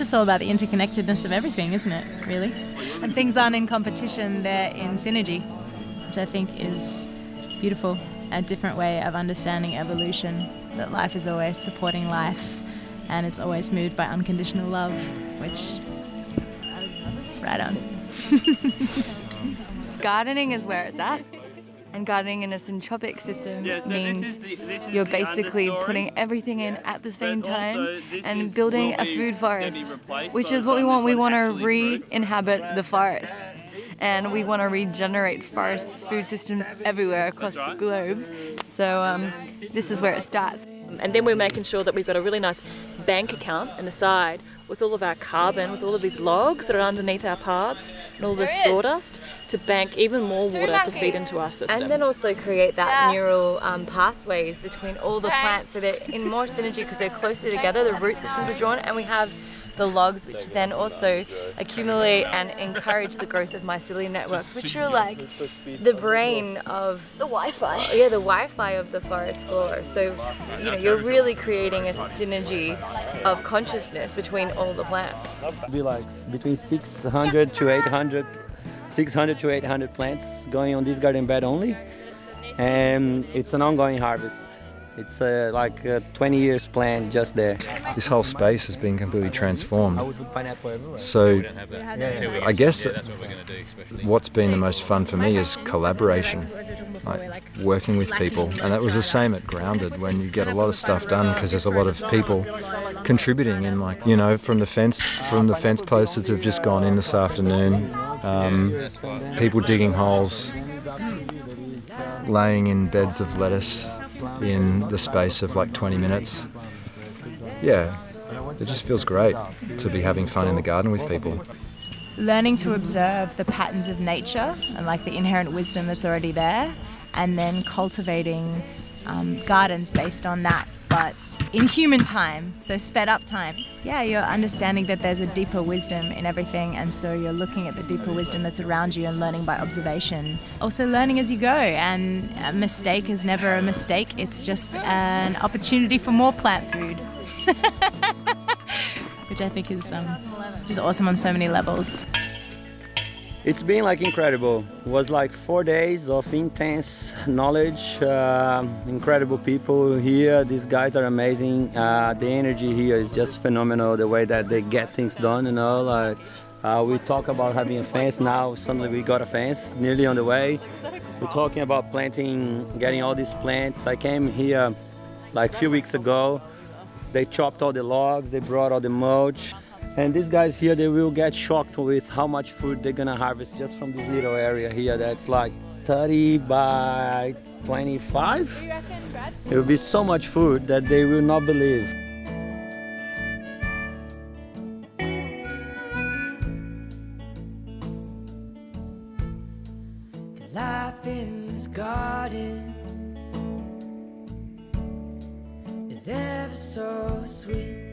just all about the interconnectedness of everything, isn't it, really? And things aren't in competition, they're in synergy, which I think is beautiful. A different way of understanding evolution, that life is always supporting life and it's always moved by unconditional love, which, right on. Gardening is where it's at. And gardening in a syntropic system means you're basically putting everything in at the same time and building a food forest, which is what we want. We want to re-inhabit the forests, and we want to regenerate forest food systems everywhere across the globe. So this is where it starts. And then we're making sure that we've got a really nice bank account on the side with all of our carbon, with all of these logs that are underneath our paths and all this sawdust to bank even more water to feed into our system. And then also create that neural pathways between all the plants so they're in more synergy because they're closer together, the root systems are drawn, and we have the logs which then also accumulate and encourage the growth of mycelial networks, which are like the brain of the Wi-Fi. Yeah, the Wi-Fi of the forest floor. So, you know, you're really creating a synergy of consciousness between all the plants. It'd be like between 600 to 800 plants going on this garden bed only, and it's an ongoing harvest. It's like a 20 years plan just there. This whole space has been completely transformed. So I guess what's been the most fun for me is collaboration, like working with people. And that was the same at Grounded, when you get a lot of stuff done because there's a lot of people contributing in, like, you know, from the fence posts that have just gone in this afternoon, people digging holes, laying in beds of lettuce in the space of like 20 minutes. Yeah, it just feels great to be having fun in the garden with people. Learning to observe the patterns of nature and like the inherent wisdom that's already there, and then cultivating gardens based on that, but in human time, so sped up time. Yeah, you're understanding that there's a deeper wisdom in everything, and so you're looking at the deeper wisdom that's around you and learning by observation. Also learning as you go, and a mistake is never a mistake, it's just an opportunity for more plant food. Which I think is just awesome on so many levels. It's been like incredible. It was like 4 days of intense knowledge, incredible people here. These guys are amazing. The energy here is just phenomenal, the way that they get things done, you know. Like we talk about having a fence, now suddenly we got a fence, nearly on the way. We're talking about planting, getting all these plants. I came here like a few weeks ago. They chopped all the logs, they brought all the mulch. And these guys here, they will get shocked with how much food they're gonna harvest just from this little area here that's like 30 by 25. It will be so much food that they will not believe. Life in this garden is ever so sweet.